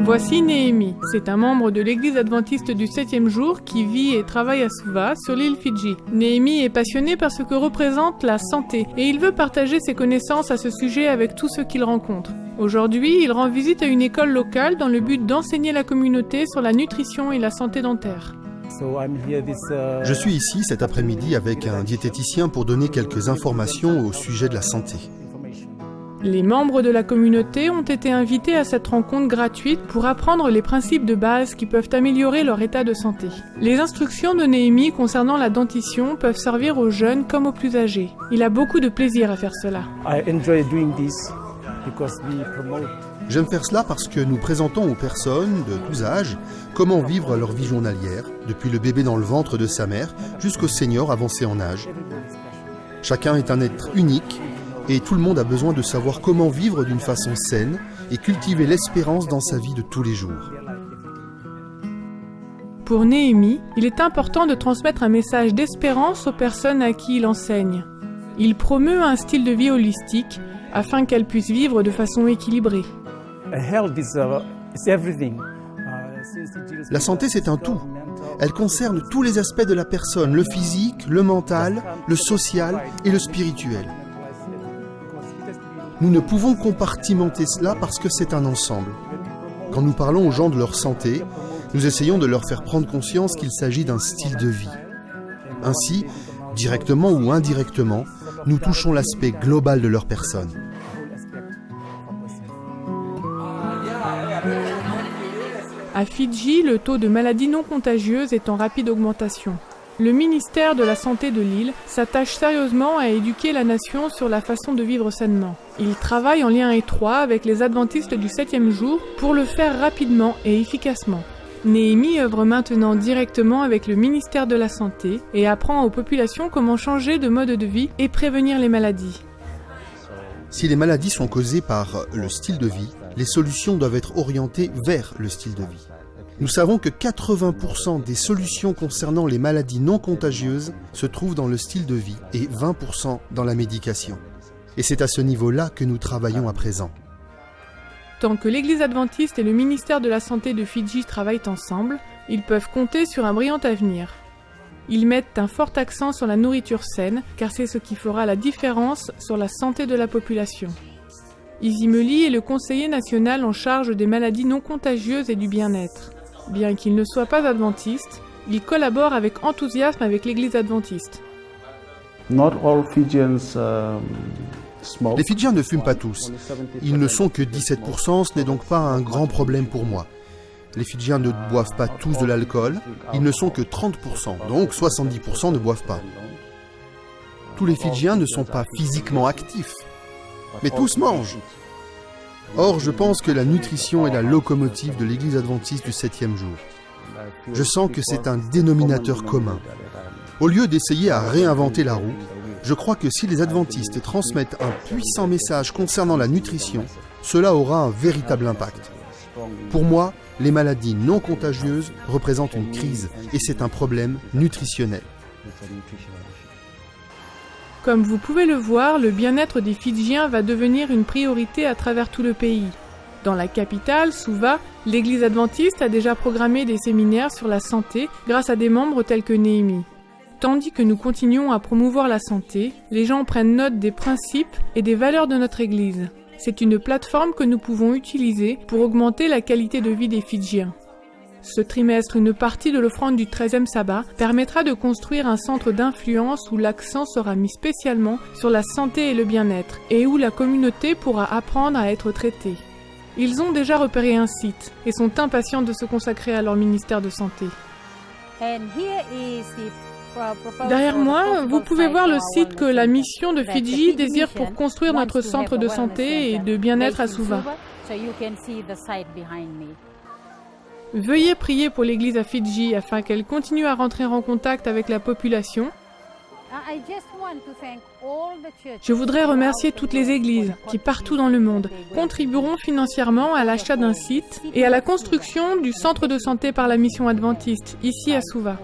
Voici Néhémie. C'est un membre de l'église adventiste du 7e jour qui vit et travaille à Suva, sur l'île Fidji. Néhémie est passionné par ce que représente la santé et il veut partager ses connaissances à ce sujet avec tous ceux qu'il rencontre. Aujourd'hui, il rend visite à une école locale dans le but d'enseigner la communauté sur la nutrition et la santé dentaire. Je suis ici cet après-midi avec un diététicien pour donner quelques informations au sujet de la santé. Les membres de la communauté ont été invités à cette rencontre gratuite pour apprendre les principes de base qui peuvent améliorer leur état de santé. Les instructions de Néhémie concernant la dentition peuvent servir aux jeunes comme aux plus âgés. Il a beaucoup de plaisir à faire cela. J'aime faire cela parce que nous présentons aux personnes de tous âges comment vivre leur vie journalière, depuis le bébé dans le ventre de sa mère jusqu'au senior avancé en âge. Chacun est un être unique et tout le monde a besoin de savoir comment vivre d'une façon saine et cultiver l'espérance dans sa vie de tous les jours. Pour Néhémie, il est important de transmettre un message d'espérance aux personnes à qui il enseigne. Il promeut un style de vie holistique afin qu'elles puissent vivre de façon équilibrée. La santé, c'est un tout. Elle concerne tous les aspects de la personne, le physique, le mental, le social et le spirituel. Nous ne pouvons compartimenter cela parce que c'est un ensemble. Quand nous parlons aux gens de leur santé, nous essayons de leur faire prendre conscience qu'il s'agit d'un style de vie. Ainsi, directement ou indirectement, nous touchons l'aspect global de leur personne. À Fidji, le taux de maladies non contagieuses est en rapide augmentation. Le ministère de la Santé de l'île s'attache sérieusement à éduquer la nation sur la façon de vivre sainement. Il travaille en lien étroit avec les adventistes du 7e jour pour le faire rapidement et efficacement. Néhémie œuvre maintenant directement avec le ministère de la Santé et apprend aux populations comment changer de mode de vie et prévenir les maladies. Si les maladies sont causées par le style de vie, les solutions doivent être orientées vers le style de vie. Nous savons que 80% des solutions concernant les maladies non contagieuses se trouvent dans le style de vie et 20% dans la médication. Et c'est à ce niveau-là que nous travaillons à présent. Tant que l'Église adventiste et le ministère de la Santé de Fidji travaillent ensemble, ils peuvent compter sur un brillant avenir. Ils mettent un fort accent sur la nourriture saine, car c'est ce qui fera la différence sur la santé de la population. Izzy Meli est le conseiller national en charge des maladies non contagieuses et du bien-être. Bien qu'il ne soit pas adventiste, il collabore avec enthousiasme avec l'Église adventiste. Les Fidjiens ne fument pas tous. Ils ne sont que 17%, ce n'est donc pas un grand problème pour moi. Les Fidjiens ne boivent pas tous de l'alcool, ils ne sont que 30%, donc 70% ne boivent pas. Tous les Fidjiens ne sont pas physiquement actifs, mais tous mangent. Or, je pense que la nutrition est la locomotive de l'Église adventiste du 7e jour. Je sens que c'est un dénominateur commun. Au lieu d'essayer à réinventer la roue, je crois que si les adventistes transmettent un puissant message concernant la nutrition, cela aura un véritable impact. Pour moi, les maladies non contagieuses représentent une crise et c'est un problème nutritionnel. Comme vous pouvez le voir, le bien-être des Fidjiens va devenir une priorité à travers tout le pays. Dans la capitale, Suva, l'Église adventiste a déjà programmé des séminaires sur la santé grâce à des membres tels que Néhémie. Tandis que nous continuons à promouvoir la santé, les gens prennent note des principes et des valeurs de notre Église. C'est une plateforme que nous pouvons utiliser pour augmenter la qualité de vie des Fidjiens. Ce trimestre, une partie de l'offrande du 13e sabbat permettra de construire un centre d'influence où l'accent sera mis spécialement sur la santé et le bien-être, et où la communauté pourra apprendre à être traitée. Ils ont déjà repéré un site et sont impatients de se consacrer à leur ministère de santé. Derrière moi, vous pouvez voir le site que la mission de Fidji désire pour construire notre centre de santé et de bien-être à Suva. Veuillez prier pour l'Église à Fidji afin qu'elle continue à rentrer en contact avec la population. Je voudrais remercier toutes les églises qui, partout dans le monde, contribueront financièrement à l'achat d'un site et à la construction du centre de santé par la mission adventiste, ici à Suva.